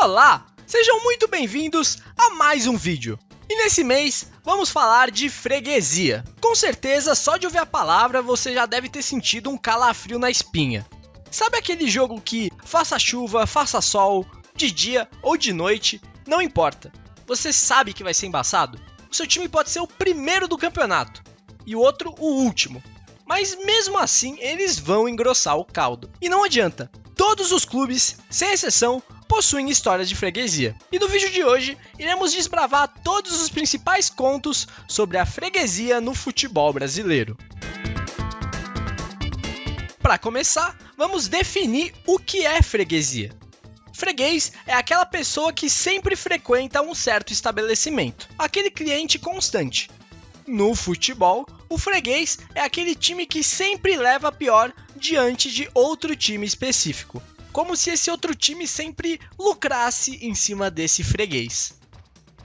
Olá! Sejam muito bem-vindos a mais um vídeo. E nesse mês, vamos falar de freguesia. Com certeza, só de ouvir a palavra, você já deve ter sentido um calafrio na espinha. Sabe aquele jogo que, faça chuva, faça sol, de dia ou de noite, não importa. Você sabe que vai ser embaçado? O seu time pode ser o primeiro do campeonato e o outro o último. Mas mesmo assim, eles vão engrossar o caldo. E não adianta, todos os clubes, sem exceção, possuem histórias de freguesia. E no vídeo de hoje, iremos desbravar todos os principais contos sobre a freguesia no futebol brasileiro. Para começar, vamos definir o que é freguesia. Freguês é aquela pessoa que sempre frequenta um certo estabelecimento, aquele cliente constante. No futebol, o freguês é aquele time que sempre leva a pior diante de outro time específico, como se esse outro time sempre lucrasse em cima desse freguês.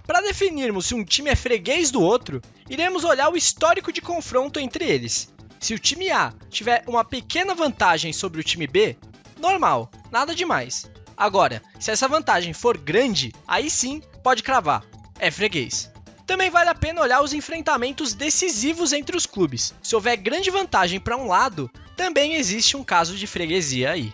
Para definirmos se um time é freguês do outro, iremos olhar o histórico de confronto entre eles. Se o time A tiver uma pequena vantagem sobre o time B, normal, nada demais. Agora, se essa vantagem for grande, aí sim pode cravar, é freguês. Também vale a pena olhar os enfrentamentos decisivos entre os clubes. Se houver grande vantagem para um lado, também existe um caso de freguesia aí.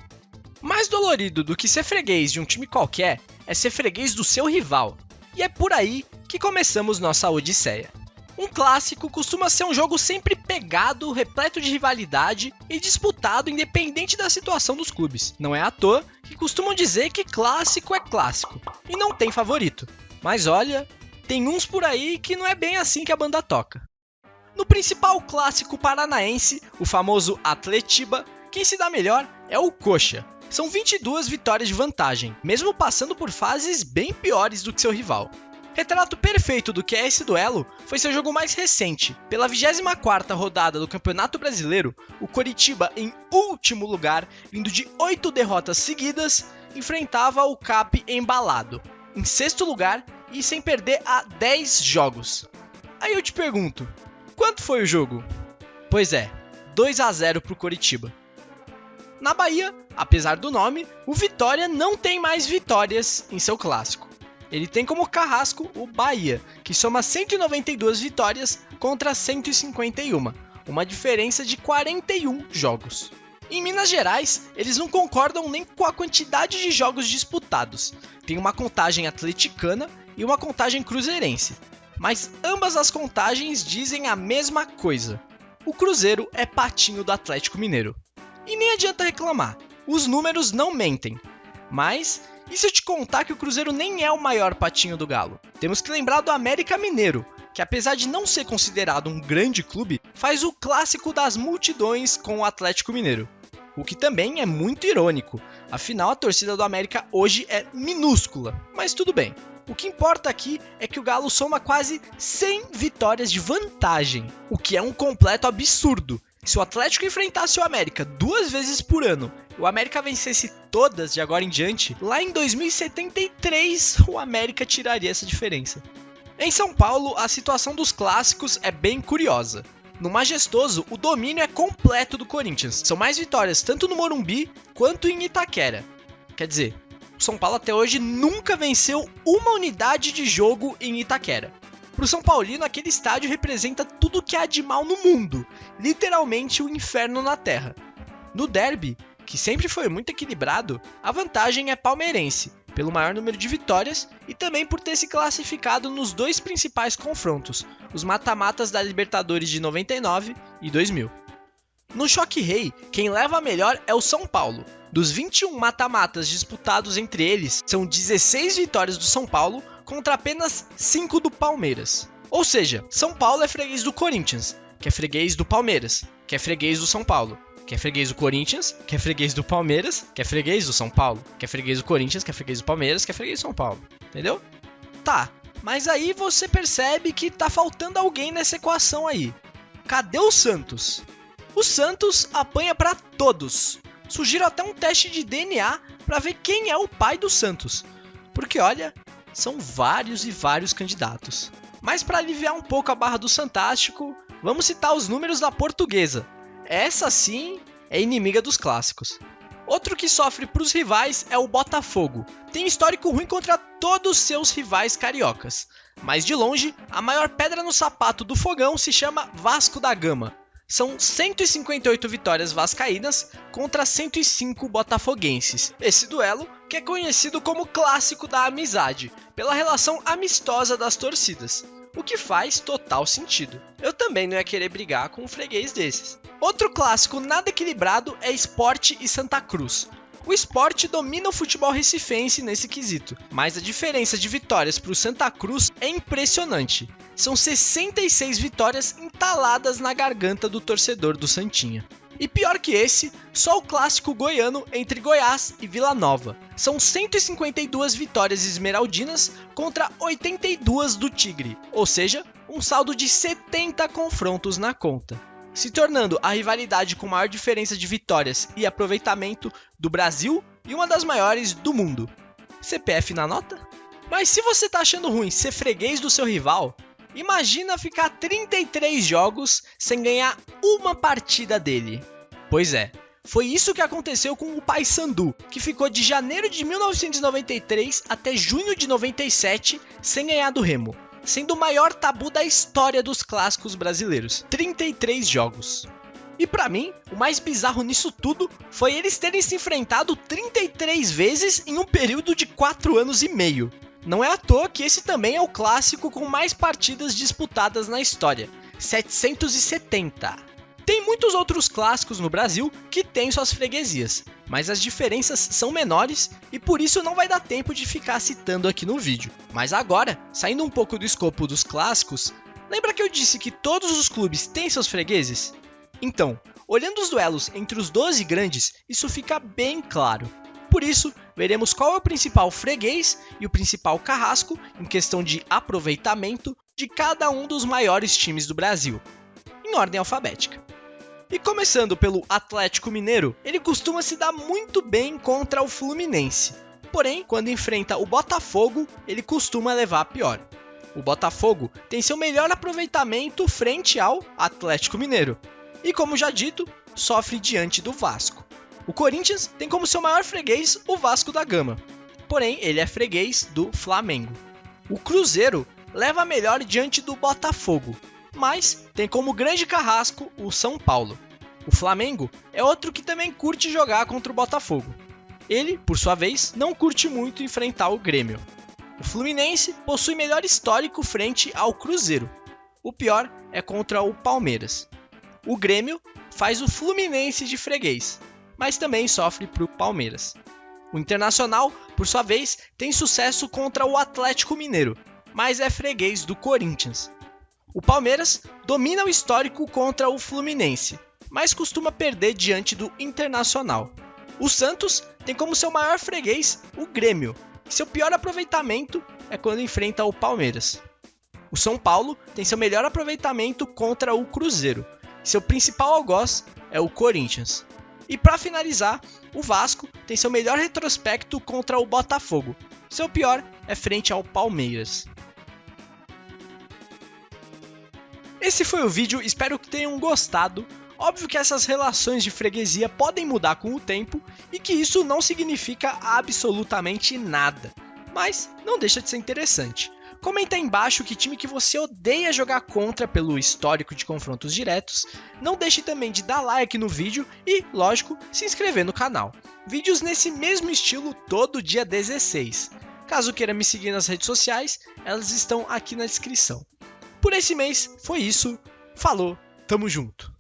Mais dolorido do que ser freguês de um time qualquer é ser freguês do seu rival. E é por aí que começamos nossa odisseia. Um clássico costuma ser um jogo sempre pegado, repleto de rivalidade e disputado independente da situação dos clubes. Não é à toa que costumam dizer que clássico é clássico e não tem favorito. Mas olha, tem uns por aí que não é bem assim que a banda toca. No principal clássico paranaense, o famoso Atletiba, quem se dá melhor é o Coxa. São 22 vitórias de vantagem, mesmo passando por fases bem piores do que seu rival. Retrato perfeito do que é esse duelo foi seu jogo mais recente. Pela 24ª rodada do Campeonato Brasileiro, o Coritiba, em último lugar, vindo de 8 derrotas seguidas, enfrentava o CAP embalado, em sexto lugar e sem perder há 10 jogos. Aí eu te pergunto, quanto foi o jogo? Pois é, 2-0 para o Coritiba. Na Bahia, apesar do nome, o Vitória não tem mais vitórias em seu clássico. Ele tem como carrasco o Bahia, que soma 192 vitórias contra 151, uma diferença de 41 jogos. Em Minas Gerais, eles não concordam nem com a quantidade de jogos disputados. Tem uma contagem atleticana e uma contagem cruzeirense, mas ambas as contagens dizem a mesma coisa. O Cruzeiro é patinho do Atlético Mineiro. E nem adianta reclamar, os números não mentem. Mas, e se eu te contar que o Cruzeiro nem é o maior patinho do Galo? Temos que lembrar do América Mineiro, que apesar de não ser considerado um grande clube, faz o clássico das multidões com o Atlético Mineiro. O que também é muito irônico, afinal a torcida do América hoje é minúscula, mas tudo bem. O que importa aqui é que o Galo soma quase 100 vitórias de vantagem, o que é um completo absurdo. Se o Atlético enfrentasse o América 2 vezes por ano e o América vencesse todas de agora em diante, lá em 2073 o América tiraria essa diferença. Em São Paulo, a situação dos clássicos é bem curiosa. No Majestoso, o domínio é completo do Corinthians. São mais vitórias tanto no Morumbi quanto em Itaquera. Quer dizer, o São Paulo até hoje nunca venceu uma unidade de jogo em Itaquera. Para o São Paulino, aquele estádio representa tudo que há de mal no mundo, literalmente o inferno na terra. No derby, que sempre foi muito equilibrado, a vantagem é palmeirense, pelo maior número de vitórias e também por ter se classificado nos dois principais confrontos, os mata-matas da Libertadores de 99 e 2000. No Choque Rei, quem leva a melhor é o São Paulo. Dos 21 mata-matas disputados entre eles, são 16 vitórias do São Paulo contra apenas 5 do Palmeiras. Ou seja, São Paulo é freguês do Corinthians, que é freguês do Palmeiras, que é freguês do São Paulo, que é freguês do Corinthians, que é freguês do Palmeiras, que é freguês do São Paulo, que é freguês do Corinthians, que é freguês do Palmeiras, que é freguês do São Paulo. Entendeu? Tá, mas aí você percebe que tá faltando alguém nessa equação aí. Cadê o Santos? O Santos apanha pra todos. Sugiro até um teste de DNA para ver quem é o pai do Santos. Porque olha, são vários e vários candidatos. Mas para aliviar um pouco a barra do Santástico, vamos citar os números da Portuguesa. Essa sim é inimiga dos clássicos. Outro que sofre para os rivais é o Botafogo. Tem histórico ruim contra todos seus rivais cariocas. Mas de longe, a maior pedra no sapato do Fogão se chama Vasco da Gama. São 158 vitórias vascaínas contra 105 botafoguenses. Esse duelo, que é conhecido como Clássico da Amizade, pela relação amistosa das torcidas. O que faz total sentido. Eu também não ia querer brigar com um freguês desses. Outro clássico nada equilibrado é Sport e Santa Cruz. O Sport domina o futebol recifense nesse quesito, mas a diferença de vitórias para o Santa Cruz é impressionante. São 66 vitórias entaladas na garganta do torcedor do Santinha. E pior que esse, só o clássico goiano entre Goiás e Vila Nova. São 152 vitórias esmeraldinas contra 82 do Tigre, ou seja, um saldo de 70 confrontos na conta, se tornando a rivalidade com maior diferença de vitórias e aproveitamento do Brasil e uma das maiores do mundo. CPF na nota? Mas se você tá achando ruim ser freguês do seu rival, imagina ficar 33 jogos sem ganhar uma partida dele. Pois é, foi isso que aconteceu com o Paysandu, que ficou de janeiro de 1993 até junho de 97 sem ganhar do Remo, sendo o maior tabu da história dos clássicos brasileiros, 33 jogos. E pra mim, o mais bizarro nisso tudo foi eles terem se enfrentado 33 vezes em um período de 4 anos e meio. Não é à toa que esse também é o clássico com mais partidas disputadas na história, 770. Tem muitos outros clássicos no Brasil que têm suas freguesias, mas as diferenças são menores e por isso não vai dar tempo de ficar citando aqui no vídeo. Mas agora, saindo um pouco do escopo dos clássicos, lembra que eu disse que todos os clubes têm seus fregueses? Então, olhando os duelos entre os 12 grandes, isso fica bem claro. Por isso, veremos qual é o principal freguês e o principal carrasco em questão de aproveitamento de cada um dos maiores times do Brasil, em ordem alfabética. E começando pelo Atlético Mineiro, ele costuma se dar muito bem contra o Fluminense. Porém, quando enfrenta o Botafogo, ele costuma levar a pior. O Botafogo tem seu melhor aproveitamento frente ao Atlético Mineiro. E como já dito, sofre diante do Vasco. O Corinthians tem como seu maior freguês o Vasco da Gama. Porém, ele é freguês do Flamengo. O Cruzeiro leva a melhor diante do Botafogo, mas tem como grande carrasco o São Paulo. O Flamengo é outro que também curte jogar contra o Botafogo. Ele, por sua vez, não curte muito enfrentar o Grêmio. O Fluminense possui melhor histórico frente ao Cruzeiro. O pior é contra o Palmeiras. O Grêmio faz o Fluminense de freguês, mas também sofre para o Palmeiras. O Internacional, por sua vez, tem sucesso contra o Atlético Mineiro, mas é freguês do Corinthians. O Palmeiras domina o histórico contra o Fluminense, mas costuma perder diante do Internacional. O Santos tem como seu maior freguês o Grêmio, e seu pior aproveitamento é quando enfrenta o Palmeiras. O São Paulo tem seu melhor aproveitamento contra o Cruzeiro, e seu principal algoz é o Corinthians. E para finalizar, o Vasco tem seu melhor retrospecto contra o Botafogo, seu pior é frente ao Palmeiras. Esse foi o vídeo, espero que tenham gostado. Óbvio que essas relações de freguesia podem mudar com o tempo e que isso não significa absolutamente nada, mas não deixa de ser interessante. Comenta aí embaixo que time que você odeia jogar contra pelo histórico de confrontos diretos. Não deixe também de dar like no vídeo e, lógico, se inscrever no canal. Vídeos nesse mesmo estilo todo dia 16. Caso queira me seguir nas redes sociais, elas estão aqui na descrição. Por esse mês foi isso, falou, tamo junto!